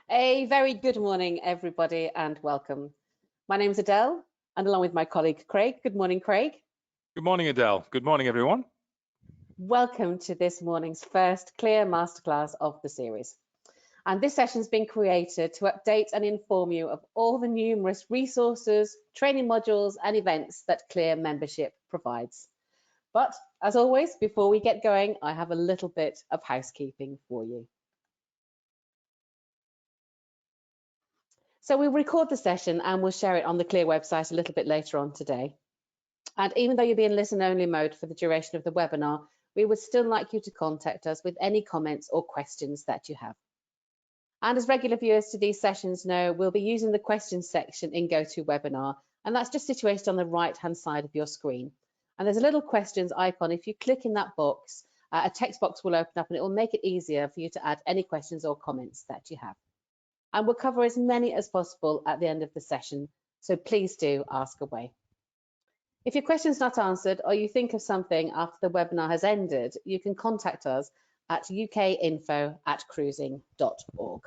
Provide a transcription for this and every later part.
A very good morning, everybody, and welcome. My name is Adele, and along with my colleague Craig. Good morning, Craig. Good morning, Adele. Good morning, everyone. Welcome to this morning's first CLIA Masterclass of the series. And this session has been created to update and inform you of all the numerous resources, training modules, and events that CLIA membership provides. But as always, before we get going, I have a little bit of housekeeping for you. So we'll record the session and we'll share it on the CLIA website a little bit later on today. And even though you'll be in listen-only mode for the duration of the webinar, we would still like you to contact us with any comments or questions that you have. And as regular viewers to these sessions know, we'll be using the questions section in GoToWebinar, and that's just situated on the right-hand side of your screen. And there's a little questions icon. If you click in that box, a text box will open up and it will make it easier for you to add any questions or comments that you have. And we'll cover as many as possible at the end of the session, so please do ask away. If your question's not answered or you think of something after the webinar has ended, you can contact us at ukinfo@cruising.org.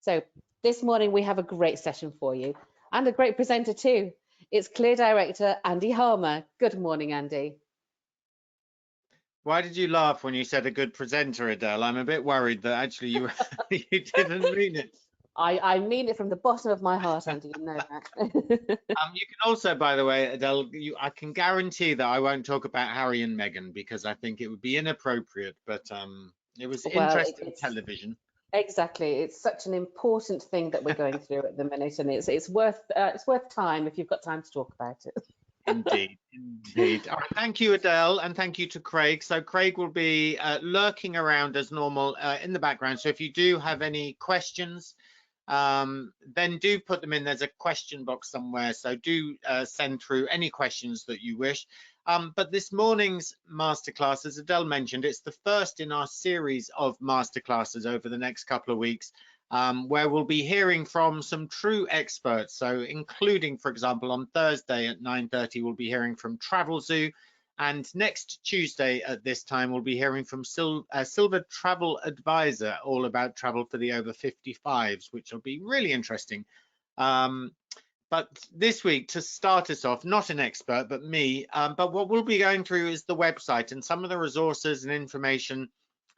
So this morning we have a great session for you and a great presenter too. It's CLIA Director Andy Harmer. Good morning, Andy. Why did you laugh when you said a good presenter, Adele? I'm a bit worried that actually you you didn't mean it. I mean it from the bottom of my heart, Andy, you know that. You can also, by the way, Adele, I can guarantee that I won't talk about Harry and Meghan because I think it would be inappropriate, but it was interesting television. Exactly, it's such an important thing that we're going through at the minute, and it's worth time if you've got time to talk about it. Indeed, indeed. All right, thank you, Adele, and thank you to Craig. So Craig will be lurking around as normal in the background. So if you do have any questions, then do put them in. There's a question box somewhere, so do send through any questions that you wish. But this morning's masterclass, as Adele mentioned, it's the first in our series of masterclasses over the next couple of weeks, where we'll be hearing from some true experts. So including, for example, on Thursday at 9:30, we'll be hearing from Travel Zoo. And next Tuesday at this time, we'll be hearing from Silver Travel Advisor, all about travel for the over 55s, which will be really interesting. But this week, to start us off, not an expert, but me, but what we'll be going through is the website and some of the resources and information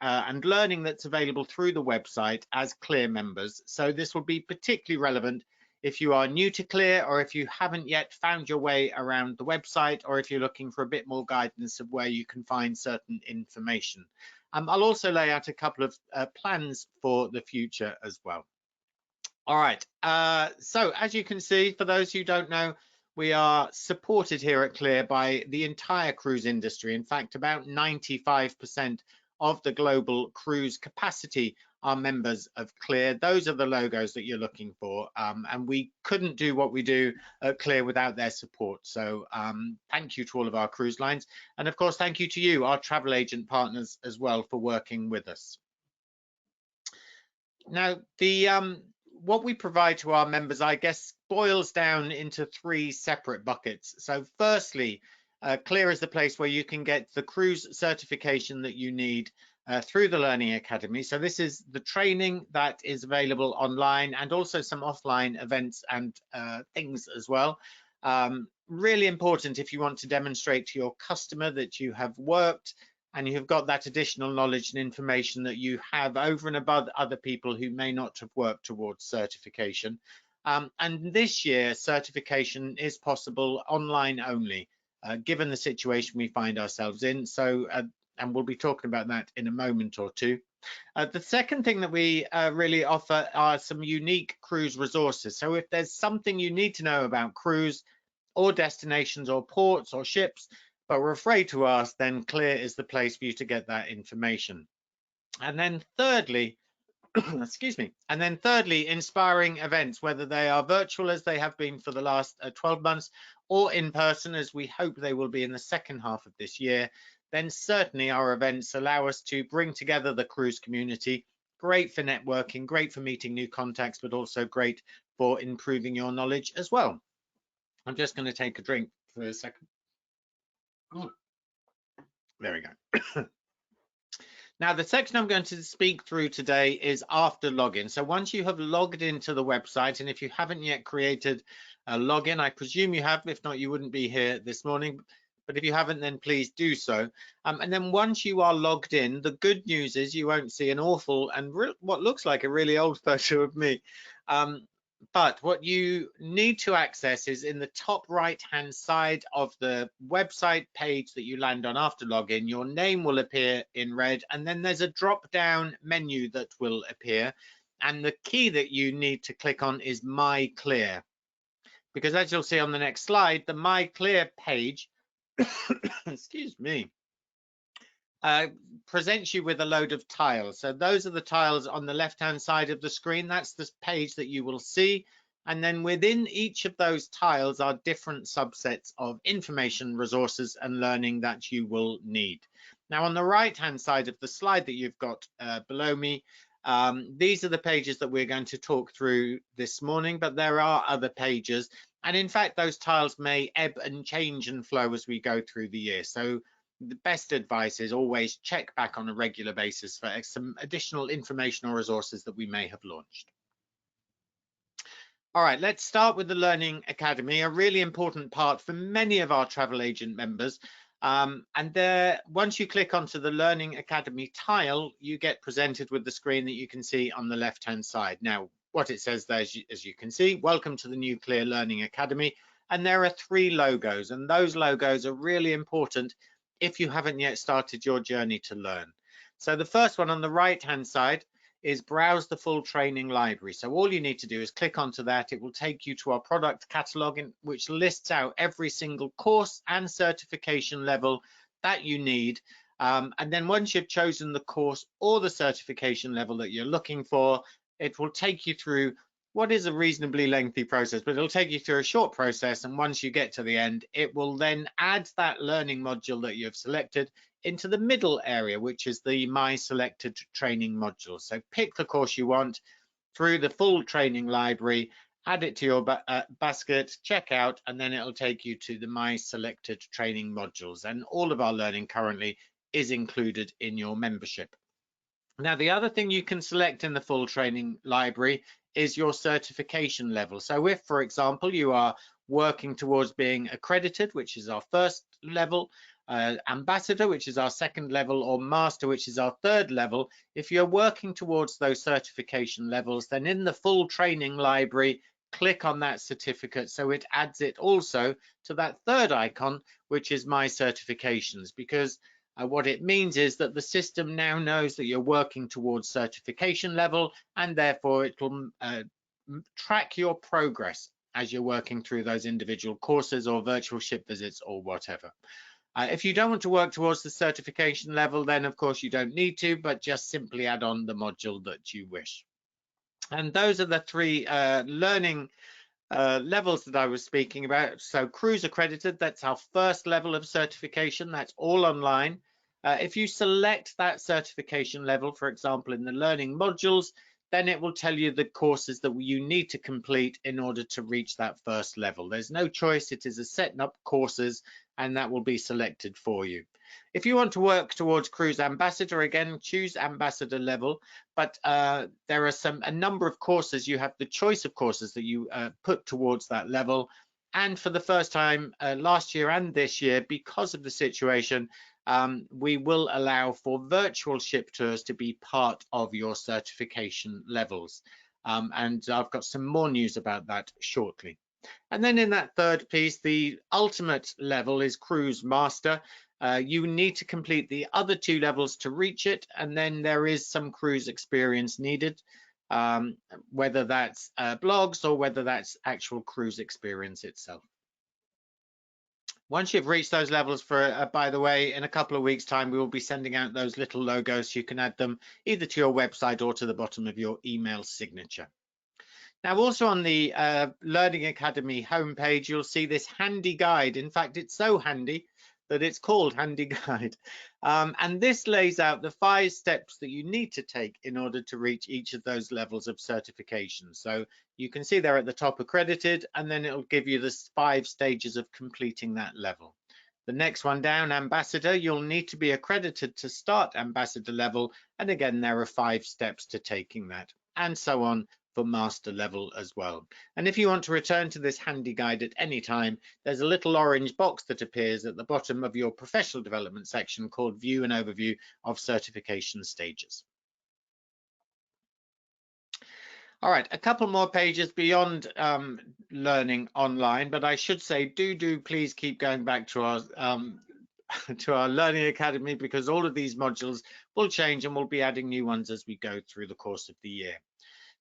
and learning that's available through the website as CLIA members. So this will be particularly relevant if you are new to CLIA, or if you haven't yet found your way around the website, or if you're looking for a bit more guidance of where you can find certain information. I'll also lay out a couple of plans for the future as well. All right, so as you can see, for those who don't know, we are supported here at CLIA by the entire cruise industry. In fact, about 95% of the global cruise capacity are members of CLIA. Those are the logos that you're looking for, and we couldn't do what we do at CLIA without their support. So thank you to all of our cruise lines, and of course thank you to you, our travel agent partners, as well, for working with us. Now, what we provide to our members, I guess, boils down into three separate buckets. So firstly, CLIA is the place where you can get the cruise certification that you need through the Learning Academy. So this is the training that is available online, and also some offline events and things as well. Really important if you want to demonstrate to your customer that you have worked and you have got that additional knowledge and information that you have over and above other people who may not have worked towards certification. And this year, certification is possible online only, given the situation we find ourselves in. So, and we'll be talking about that in a moment or two. The second thing that we really offer are some unique cruise resources. So if there's something you need to know about cruise or destinations or ports or ships, but we're afraid to ask, then CLIA is the place for you to get that information. And then thirdly, excuse me, and then thirdly, inspiring events, whether they are virtual as they have been for the last 12 months, or in person as we hope they will be in the second half of this year, then certainly our events allow us to bring together the cruise community. Great for networking, great for meeting new contacts, but also great for improving your knowledge as well. I'm just going to take a drink for a second. Oh, there we go. Now, the section I'm going to speak through today is after login. So once you have logged into the website, and if you haven't yet created a login, I presume you have, if not, you wouldn't be here this morning. But if you haven't, then please do so. And then once you are logged in, the good news is you won't see an awful and what looks like a really old photo of me. But what you need to access is in the top right hand side of the website page that you land on after login. Your name will appear in red, and then there's a drop down menu that will appear, and the key that you need to click on is My CLIA, because as you'll see on the next slide, the My CLIA page excuse me, presents you with a load of tiles. So those are the tiles on the left hand side of the screen. That's the page that you will see, and then within each of those tiles are different subsets of information, resources and learning that you will need. Now on the right hand side of the slide that you've got below me, these are the pages that we're going to talk through this morning, but there are other pages, and in fact those tiles may ebb and change and flow as we go through the year. So the best advice is always check back on a regular basis for some additional information or resources that we may have launched. All right, let's start with the Learning Academy, a really important part for many of our travel agent members. And there, once you click onto the Learning Academy tile, you get presented with the screen that you can see on the left-hand side. Now, what it says there, as you can see, welcome to the new CLIA Learning Academy. And there are 3 logos, and those logos are really important if you haven't yet started your journey to learn. So the first one on the right-hand side is browse the full training library. So all you need to do is click onto that. It will take you to our product catalog, which lists out every single course and certification level that you need. And then once you've chosen the course or the certification level that you're looking for, it will take you through what is a reasonably lengthy process, but it'll take you through a short process. And once you get to the end, it will then add that learning module that you've selected into the middle area, which is the My Selected Training module. So pick the course you want through the full training library, add it to your basket, check out, and then it'll take you to the My Selected Training modules. And all of our learning currently is included in your membership. Now, the other thing you can select in the full training library is your certification level. So if, for example, you are working towards being accredited, which is our first level, ambassador, which is our second level, or master, which is our third level, if you're working towards those certification levels, then in the full training library, click on that certificate so it adds it also to that third icon, which is My Certifications, because what it means is that the system now knows that you're working towards certification level, and therefore it will track your progress as you're working through those individual courses or virtual ship visits or whatever. If you don't want to work towards the certification level, then of course you don't need to, but just simply add on the module that you wish. And those are the 3 learning levels that I was speaking about. So Cruise Accredited, that's our first level of certification. That's all online. If you select that certification level, for example, in the learning modules, then it will tell you the courses that you need to complete in order to reach that first level. There's no choice. It is a setting up courses, and that will be selected for you. If you want to work towards Cruise Ambassador, again, choose Ambassador level, but there are a number of courses. You have the choice of courses that you put towards that level. And for the first time last year and this year, because of the situation, we will allow for virtual ship tours to be part of your certification levels. And I've got some more news about that shortly. And then in that third piece, the ultimate level is Cruise Master. You need to complete the other 2 levels to reach it, and then there is some cruise experience needed, whether that's blogs or whether that's actual cruise experience itself. Once you've reached those levels, by the way, in a couple of weeks' time, we will be sending out those little logos. You can add them either to your website or to the bottom of your email signature. Now, also on the Learning Academy homepage, you'll see this handy guide. In fact, it's so handy that it's called Handy Guide. And this lays out the 5 steps that you need to take in order to reach each of those levels of certification. So you can see there at the top, accredited, and then it'll give you the 5 stages of completing that level. The next one down, ambassador, you'll need to be accredited to start ambassador level. And again, there are 5 steps to taking that, and so on for master level as well. And if you want to return to this handy guide at any time, there's a little orange box that appears at the bottom of your professional development section called View and Overview of Certification Stages. All right, a couple more pages beyond learning online, but I should say do please keep going back to our to our Learning Academy, because all of these modules will change and we'll be adding new ones as we go through the course of the year.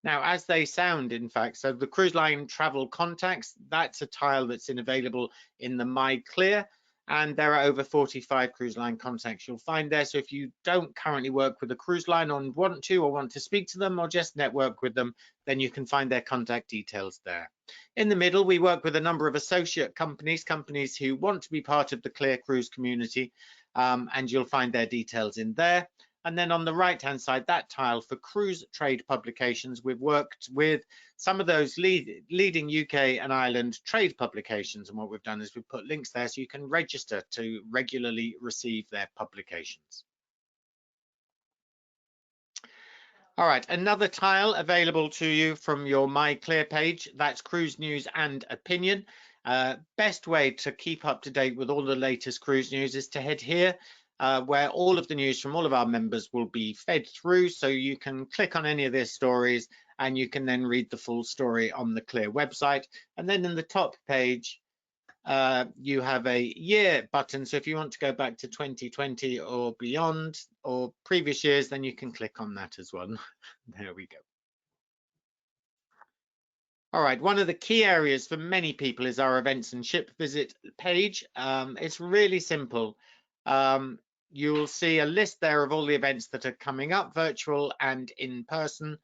Now, as they sound, in fact, so the cruise line travel contacts, that's a tile that's available in the My CLIA, and there are over 45 cruise line contacts you'll find there. So if you don't currently work with a cruise line or want to speak to them or just network with them, then you can find their contact details there. In the middle, we work with a number of associate companies who want to be part of the CLIA Cruise community, and you'll find their details in there. And then on the right-hand side, that tile for cruise trade publications, we've worked with some of those leading UK and Ireland trade publications. And what we've done is we've put links there so you can register to regularly receive their publications. All right, another tile available to you from your My CLIA page, that's cruise news and opinion. Best way to keep up to date with all the latest cruise news is to head here, where all of the news from all of our members will be fed through, so you can click on any of their stories and you can then read the full story on the CLIA website. And then in the top page, you have a year button, so if you want to go back to 2020 or beyond or previous years, then you can click on that as well. There we go. All right, one of the key areas for many people is our events and ship visit page. It's really simple. You'll see a list there of all the events that are coming up, virtual and in person,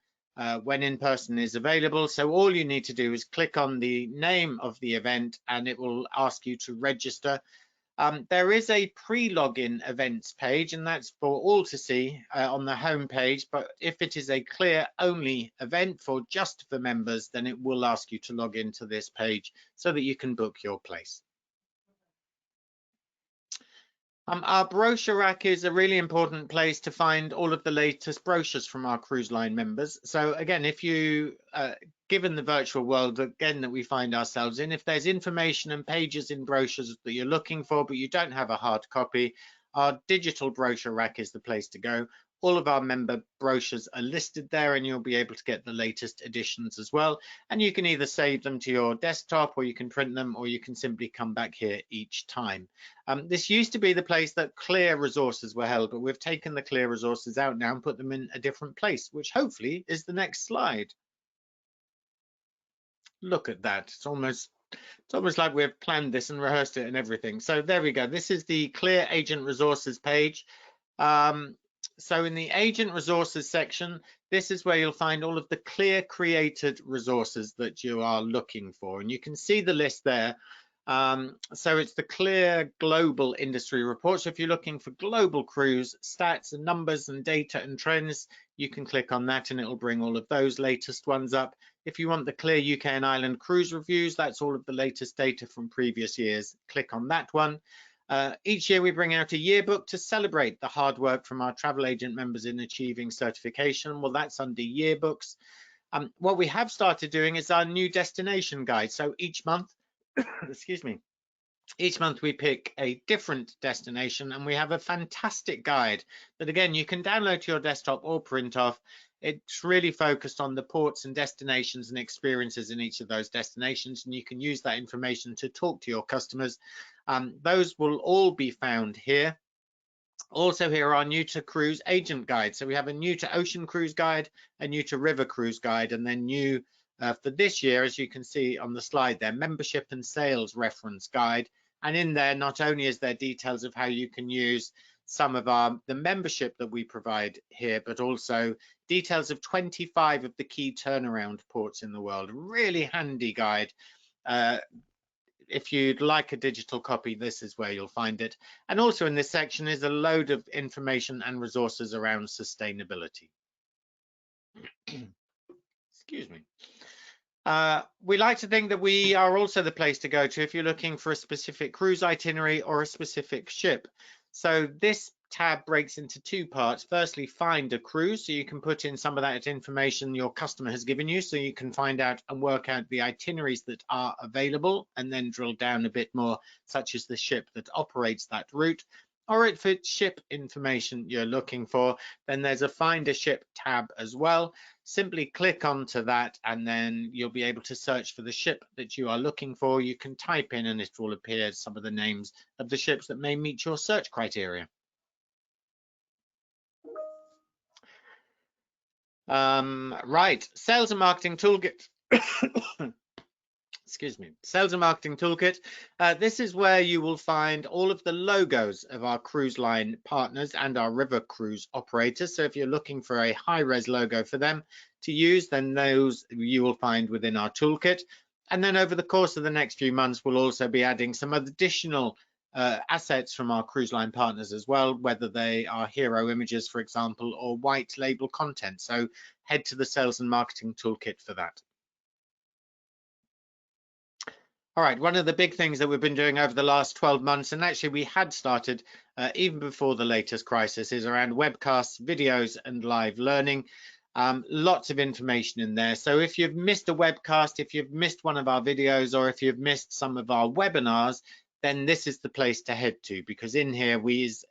when in person is available. So all you need to do is click on the name of the event and it will ask you to register. There is a pre-login events page, and that's for all to see on the home page. But if it is a CLIA only event for just for members, then it will ask you to log into this page so that you can book your place. Our brochure rack is a really important place to find all of the latest brochures from our cruise line members. So again, if you, given the virtual world again that we find ourselves in, if there's information and pages in brochures that you're looking for, but you don't have a hard copy, our digital brochure rack is the place to go. All of our member brochures are listed there and you'll be able to get the latest editions as well. And you can either save them to your desktop or you can print them, or you can simply come back here each time. This used to be the place that CLIA resources were held, but we've taken the CLIA resources out now and put them in a different place, which hopefully is the next slide. Look at that. It's almost like we've planned this and rehearsed it and everything. So there we go. This is the CLIA agent resources page. So in the agent resources section, this is where you'll find all of the CLIA created resources that you are looking for. And you can see the list there. So it's the CLIA Global Industry Report. So if you're looking for global cruise stats and numbers and data and trends, you can click on that and it'll bring all of those latest ones up. If you want the CLIA UK and Ireland cruise reviews, that's all of the latest data from previous years. Click on that one. Each year we bring out a yearbook to celebrate the hard work from our travel agent members in achieving certification. Well, that's under yearbooks. What we have started doing is our new destination guide. So each month, excuse me, each month we pick a different destination and we have a fantastic guide that again you can download to your desktop or print off. It's really focused on the ports and destinations and experiences in each of those destinations, and you can use that information to talk to your customers. Those will all be found here. Also here are new to cruise agent guide. So we have a new to ocean cruise guide, a new to river cruise guide, and then new for this year, as you can see on the slide there, membership and sales reference guide. And in there, not only is there details of how you can use some of the membership that we provide here, but also details of 25 of the key turnaround ports in the world. Really handy guide. If you'd like a digital copy, this is where you'll find it. And also in this section is a load of information and resources around sustainability. Excuse me. We like to think that we are also the place to go to if you're looking for a specific cruise itinerary or a specific ship. So this tab breaks into two parts. Firstly, find a cruise, so you can put in some of that information your customer has given you, so you can find out and work out the itineraries that are available, and then drill down a bit more, such as the ship that operates that route. Or if it's ship information you're looking for, then there's a find a ship tab as well. Simply click onto that and then you'll be able to search for the ship that you are looking for. You can type in and it will appear some of the names of the ships that may meet your search criteria. Right, sales and marketing toolkit. Excuse me, sales and marketing toolkit. This is where you will find all of the logos of our cruise line partners and our river cruise operators. So if you're looking for a high-res logo for them to use, then those you will find within our toolkit. And then over the course of the next few months, we'll also be adding some additional assets from our cruise line partners as well, whether they are hero images, for example, or white label content. So head to the sales and marketing toolkit for that. All right, one of the big things that we've been doing over the last 12 months, and actually we had started even before the latest crisis, is around webcasts, videos, and live learning. Lots of information in there. So if you've missed a webcast, if you've missed one of our videos, or if you've missed some of our webinars, then this is the place to head to, because in here it's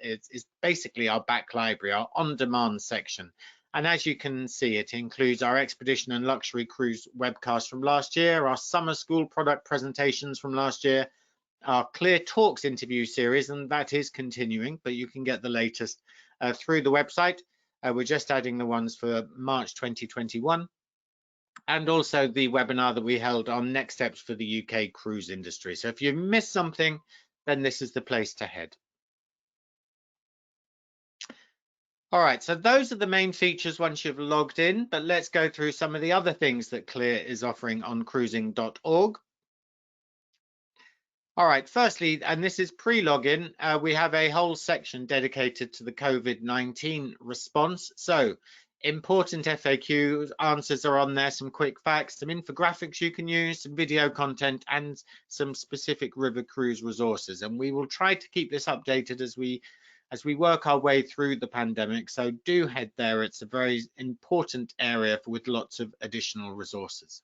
basically our back library, our on-demand section. And as you can see, it includes our expedition and luxury cruise webcast from last year, our summer school product presentations from last year, our CLIA Talks interview series, and that is continuing, but you can get the latest through the website. We're just adding the ones for March 2021, and also the webinar that we held on next steps for the UK cruise industry. So if you missed something, then this is the place to head. All right, so those are the main features once you've logged in, but let's go through some of the other things that CLIA is offering on cruising.org. All right, firstly, and this is pre-login, we have a whole section dedicated to the COVID-19 response. So important FAQ answers are on there, some quick facts, some infographics you can use, some video content, and some specific river cruise resources. And we will try to keep this updated as we work our way through the pandemic. So do head there. It's a very important area with lots of additional resources.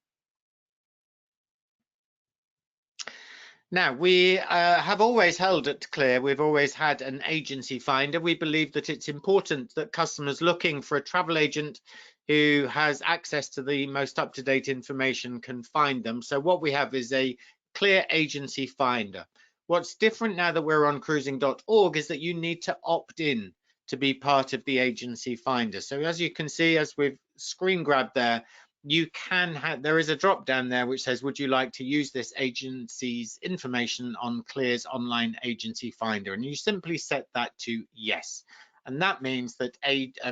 Now, we have always held at CLIA, we've always had an agency finder. We believe that it's important that customers looking for a travel agent who has access to the most up-to-date information can find them. So what we have is a CLIA agency finder. What's different now that we're on cruising.org is that you need to opt in to be part of the agency finder. So as you can see, as we've screen grabbed there, you can have, there is a drop down there which says, would you like to use this agency's information on CLIA's online agency finder? And you simply set that to yes. And that means that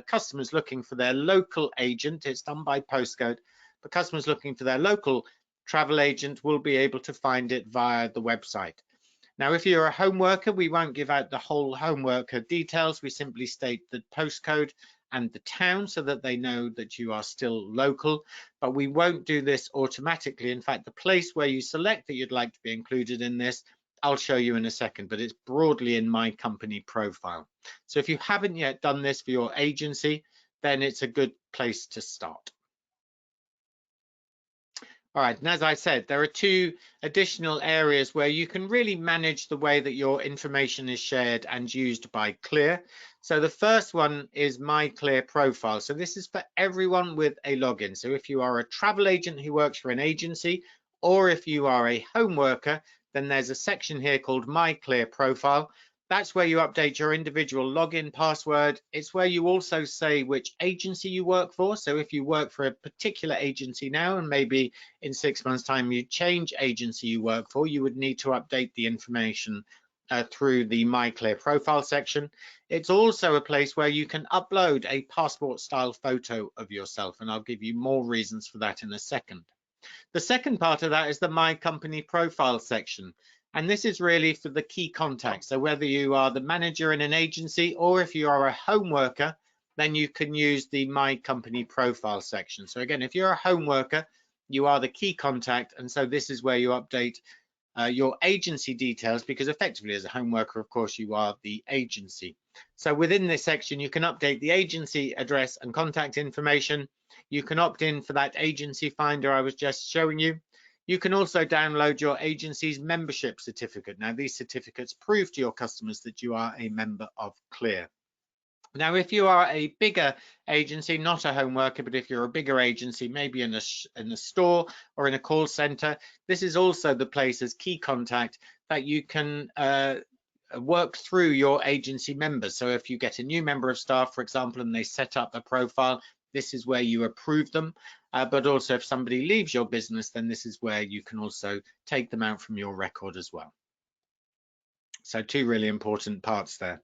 customers looking for their local agent, it's done by postcode, but customers looking for their local travel agent will be able to find it via the website. Now, if you're a home worker, we won't give out the whole home worker details. We simply state the postcode and the town so that they know that you are still local, but we won't do this automatically. In fact, the place where you select that you'd like to be included in this, I'll show you in a second, but it's broadly in my company profile. So if you haven't yet done this for your agency, then it's a good place to start. All right, and as I said, there are two additional areas where you can really manage the way that your information is shared and used by CLIA. So the first one is My CLIA Profile. So this is for everyone with a login. So if you are a travel agent who works for an agency, or if you are a home worker, then there's a section here called My CLIA Profile. That's where you update your individual login password. It's where you also say which agency you work for. So if you work for a particular agency now, and maybe in 6 months' time you change agency you work for, you would need to update the information through the My CLIA Profile section. It's also a place where you can upload a passport style photo of yourself, and I'll give you more reasons for that in a second. The second part of that is the My Company Profile section. And this is really for the key contacts. So whether you are the manager in an agency or if you are a home worker, then you can use the My Company Profile section. So again, if you're a home worker, you are the key contact, and so this is where you update your agency details, because effectively as a home worker, of course, you are the agency. So within this section, you can update the agency address and contact information. You can opt in for that agency finder I was just showing you. You can also download your agency's membership certificate. Now, these certificates prove to your customers that you are a member of CLIA. Now, if you are a bigger agency, not a home worker, but if you're a bigger agency, maybe in a store or in a call center, this is also the place as key contact that you can work through your agency members. So if you get a new member of staff, for example, and they set up a profile, this is where you approve them. But also if somebody leaves your business, then this is where you can also take them out from your record as well. So two really important parts there.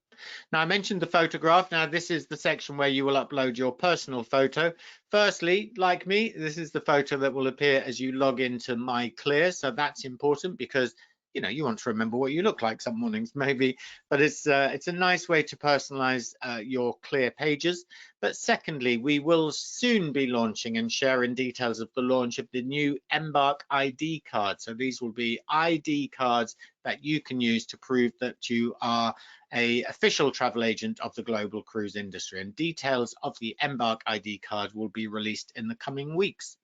Now, I mentioned the photograph. Now, this is the section where you will upload your personal photo. Firstly, like me, this is the photo that will appear as you log into My CLIA. So that's important because, you know, you want to remember what you look like some mornings maybe, but it's a nice way to personalize your CLIA pages. But secondly, we will soon be launching and sharing details of the launch of the new Embark ID card. So these will be ID cards that you can use to prove that you are an official travel agent of the global cruise industry, and details of the Embark ID card will be released in the coming weeks.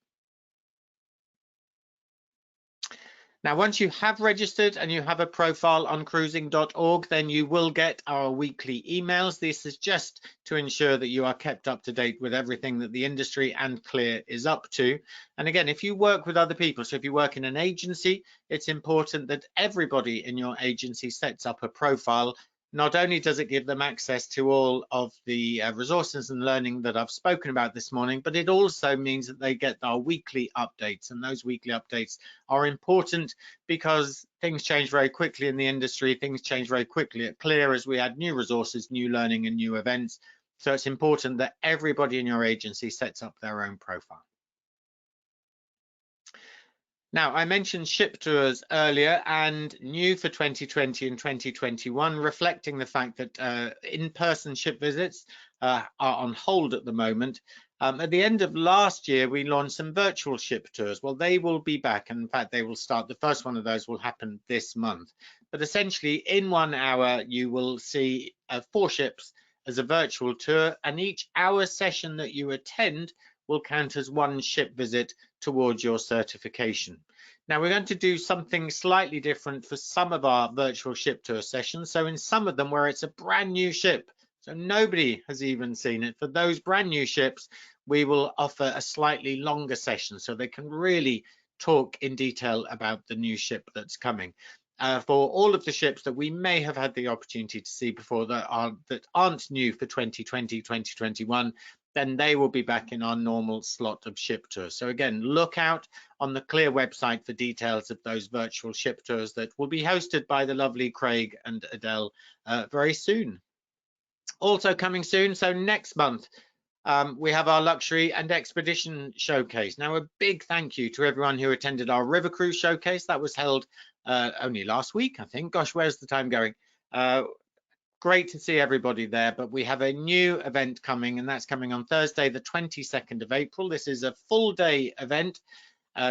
Now, once you have registered and you have a profile on cruising.org, then you will get our weekly emails. This is just to ensure that you are kept up to date with everything that the industry and CLIA is up to. And again, if you work with other people, so if you work in an agency, it's important that everybody in your agency sets up a profile. Not only does it give them access to all of the resources and learning that I've spoken about this morning, but it also means that they get our weekly updates, and those weekly updates are important because things change very quickly in the industry. Things change very quickly at CLIA as we add new resources, new learning and new events. So it's important that everybody in your agency sets up their own profile. Now, I mentioned ship tours earlier, and new for 2020 and 2021, reflecting the fact that in-person ship visits are on hold at the moment. At the end of last year, we launched some virtual ship tours. Well, they will be back, and in fact, they will start. The first one of those will happen this month. But essentially, in 1 hour, you will see 4 ships as a virtual tour, and each hour session that you attend will count as 1 ship visit towards your certification. Now, we're going to do something slightly different for some of our virtual ship tour sessions. So in some of them where it's a brand new ship, so nobody has even seen it, for those brand new ships, we will offer a slightly longer session so they can really talk in detail about the new ship that's coming. For all of the ships that we may have had the opportunity to see before that aren't new for 2020, 2021, then they will be back in our normal slot of ship tours. So again, look out on the CLIA website for details of those virtual ship tours that will be hosted by the lovely Craig and Adele very soon. Also coming soon, so next month, we have our luxury and expedition showcase. Now, a big thank you to everyone who attended our river cruise showcase. That was held only last week, I think. Gosh, where's the time going? Great to see everybody there, but we have a new event coming, and that's coming on Thursday, the 22nd of April. This is a full day event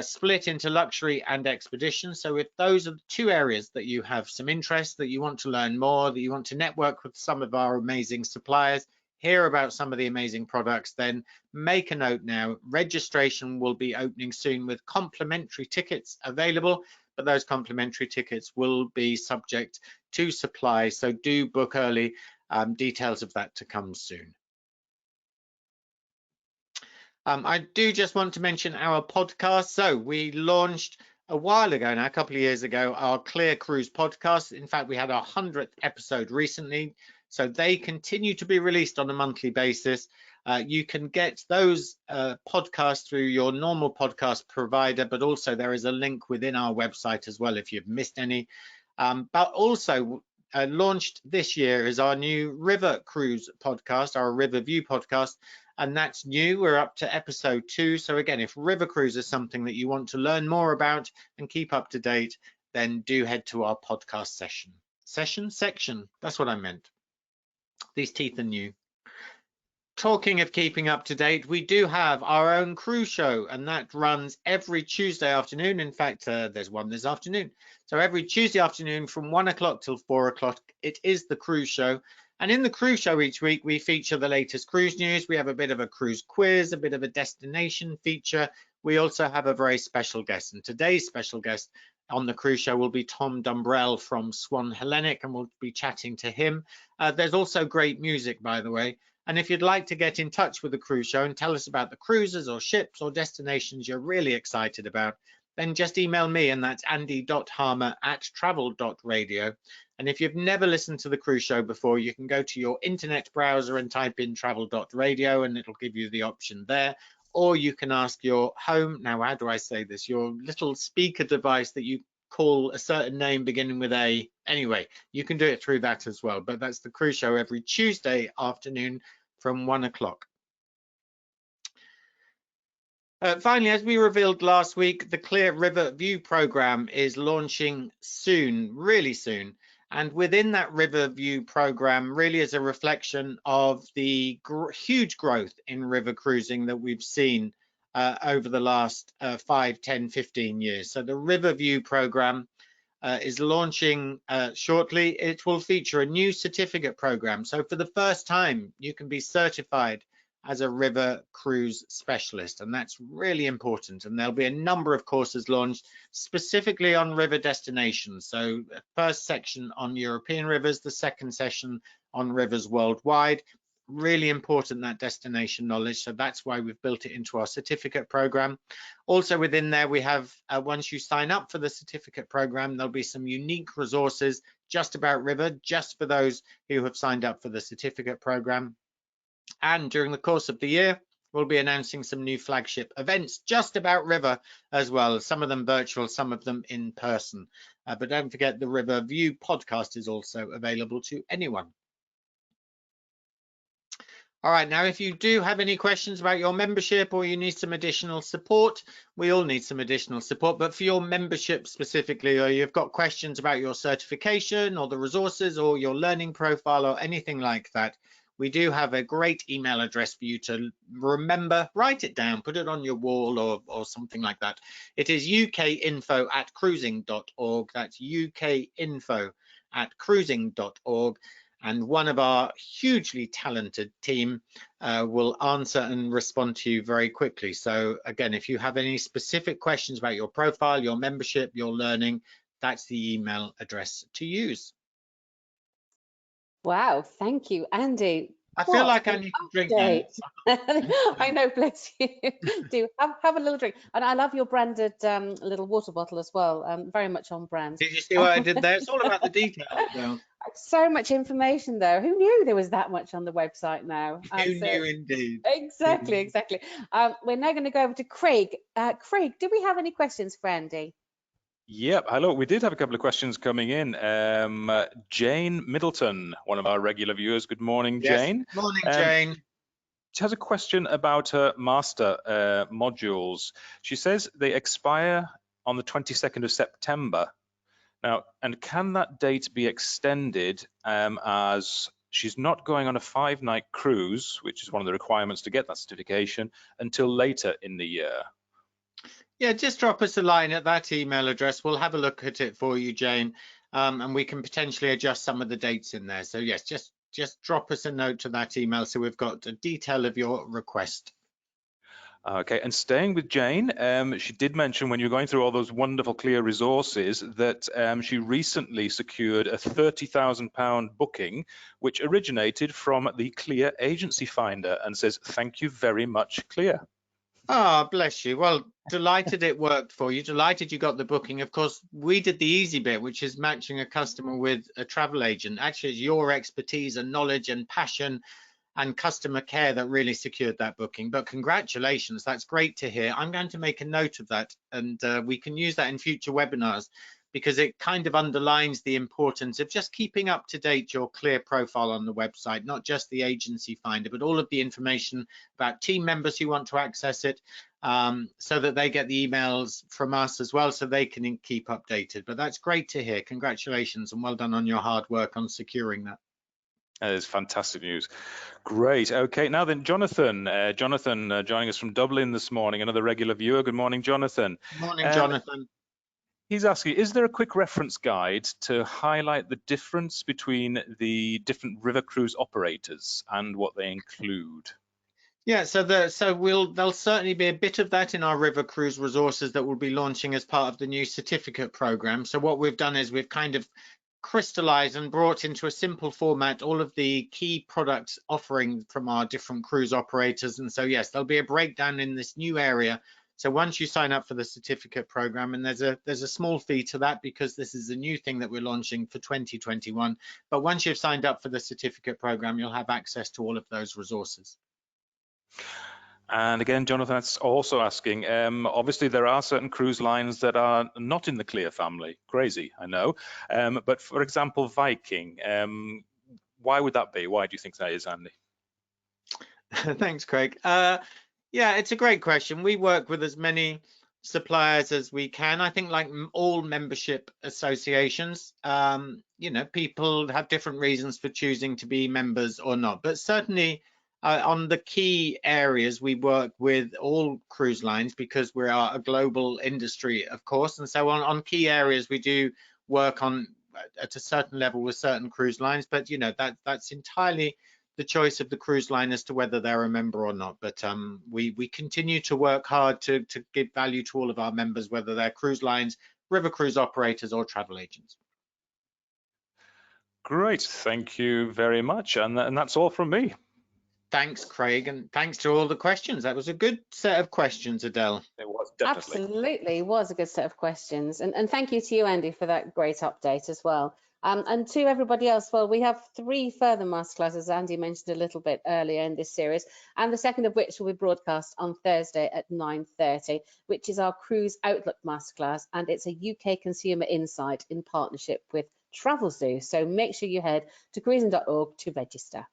split into luxury and expedition. So if those are the 2 areas that you have some interest, that you want to learn more, that you want to network with some of our amazing suppliers, hear about some of the amazing products, then make a note now. Registration will be opening soon with complimentary tickets available, but those complimentary tickets will be subject to supply. So do book early, details of that to come soon. I do just want to mention our podcast. So we launched a while ago now, a couple of years ago, our CLIA Cruise podcast. In fact, we had our 100th episode recently. So they continue to be released on a monthly basis. You can get those podcasts through your normal podcast provider, but also there is a link within our website as well if you've missed any. But also launched this year is our new River Cruise podcast, our River View podcast, and that's new. We're up to episode 2. So again, if River Cruise is something that you want to learn more about and keep up to date, then do head to our podcast section. Section? That's what I meant. These teeth are new. talking of keeping up to date, we do have our own cruise show, and that runs every Tuesday afternoon. In fact, there's one this afternoon. So every Tuesday afternoon from 1 o'clock till 4 o'clock, it is the cruise show. And in the cruise show each week, we feature the latest cruise news. We have a bit of a cruise quiz, a bit of a destination feature. We also have a very special guest, and today's special guest on the cruise show will be Tom Dumbrell from Swan Hellenic, and we'll be chatting to him. There's also great music, by the way. And if you'd like to get in touch with the cruise show and tell us about the cruises or ships or destinations you're really excited about, then just email me, and that's andy.harmer@travel.radio. And if you've never listened to the cruise show before, you can go to your internet browser and type in travel.radio, and it'll give you the option there. Or you can ask your home, now how do I say this, your little speaker device that you call a certain name beginning with A. Anyway, you can do it through that as well. But that's the cruise show every Tuesday afternoon from 1 o'clock. Finally, as we revealed last week, the CLIA River View program is launching soon, really soon. And within that River View program really is a reflection of the huge growth in river cruising that we've seen over the last 5, 10, 15 years. So the River View program is launching shortly. It will feature a new certificate program. So for the first time, you can be certified as a river cruise specialist, and that's really important. And there'll be a number of courses launched specifically on river destinations. So the first section on European rivers, the second session on rivers worldwide. Really important, that destination knowledge. So that's why we've built it into our certificate program. Also within there, we have, once you sign up for the certificate program, there'll be some unique resources just about river, just for those who have signed up for the certificate program. And during the course of the year, we'll be announcing some new flagship events just about river as well, some of them virtual, some of them in person. But don't forget, the River View podcast is also available to anyone. All right, now if you do have any questions about your membership or you need some additional support, we all need some additional support, but for your membership specifically, or you've got questions about your certification or the resources or your learning profile or anything like that, we do have a great email address for you to remember. Write it down, put it on your wall or something like that. It is ukinfo@cruising.org. That's ukinfo@cruising.org. And one of our hugely talented team will answer and respond to you very quickly. So again, if you have any specific questions about your profile, your membership, your learning, that's the email address to use. Wow, thank you, Andy. I feel like I need to drink now. I know, bless you. Do have a little drink. And I love your branded little water bottle as well. Very much on brand. Did you see what I did there? It's all about the details, though. So much information, though. Who knew there was that much on the website now? Who knew, indeed. Exactly, exactly. We're now going to go over to Craig. Craig, do we have any questions for Andy? Yep, hello. We did have a couple of questions coming in. Jane Middleton, one of our regular viewers. Good morning, Yes. Jane. Good morning, Jane. She has a question about her master modules. She says they expire on the 22nd of September. Now, and can that date be extended as she's not going on a 5-night cruise, which is one of the requirements to get that certification, until later in the year? Yeah, just drop us a line at that email address. We'll have a look at it for you, Jane, and we can potentially adjust some of the dates in there. So yes, just drop us a note to that email so we've got a detail of your request. Okay, and staying with Jane, she did mention when you're going through all those wonderful CLIA resources that she recently secured a £30,000 booking, which originated from the CLIA Agency Finder, and says, thank you very much, CLIA. Ah, bless you. Well, delighted it worked for you. Delighted you got the booking. Of course, we did the easy bit, which is matching a customer with a travel agent. Actually, it's your expertise and knowledge and passion and customer care that really secured that booking. But congratulations, that's great to hear. I'm going to make a note of that, and we can use that in future webinars, because it kind of underlines the importance of just keeping up to date your CLIA profile on the website, not just the agency finder, but all of the information about team members who want to access it, so that they get the emails from us as well, so they can keep updated. But that's great to hear. Congratulations and well done on your hard work on securing that. That is fantastic news. Great. Okay, now then, Jonathan. Jonathan joining us from Dublin this morning, another regular viewer. Good morning, Jonathan. Morning, Jonathan. He's asking, is there a quick reference guide to highlight the difference between the different river cruise operators and what they include? Yeah, so there'll certainly be a bit of that in our river cruise resources that we'll be launching as part of the new certificate program. So what we've done is we've kind of crystallized and brought into a simple format all of the key products offering from our different cruise operators. And so yes, there'll be a breakdown in this new area. So once you sign up for the certificate program, and there's a small fee to that because this is a new thing that we're launching for 2021. But once you've signed up for the certificate program, you'll have access to all of those resources. And again, Jonathan's also asking, obviously there are certain cruise lines that are not in the CLIA family. Crazy, I know. But for example, Viking, why would that be? Why do you think that is, Andy? Thanks, Craig. Yeah, it's a great question. We work with as many suppliers as we can. I think like all membership associations, you know, people have different reasons for choosing to be members or not. But certainly on the key areas, we work with all cruise lines because we are a global industry, of course. And so on key areas, we do work on at a certain level with certain cruise lines. But, you know, that's entirely the choice of the cruise line as to whether they're a member or not. But we continue to work hard to give value to all of our members, whether they're cruise lines, river cruise operators, or travel agents. Great, thank you very much. And that's all from me. Thanks, Craig, and thanks to all the questions. That was a good set of questions, Adele. It was definitely. Absolutely was a good set of questions. And thank you to you, Andy, for that great update as well. And to everybody else, well, we have 3 further masterclasses, as Andy mentioned a little bit earlier in this series, and the second of which will be broadcast on Thursday at 9:30, which is our Cruise Outlook Masterclass, and it's a UK consumer insight in partnership with Travelzoo. So make sure you head to cruising.org to register.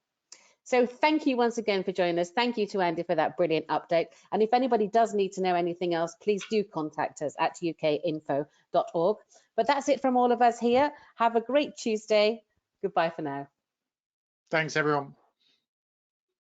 So thank you once again for joining us. Thank you to Andy for that brilliant update. And if anybody does need to know anything else, please do contact us at ukinfo.org. But that's it from all of us here. Have a great Tuesday. Goodbye for now. Thanks, everyone.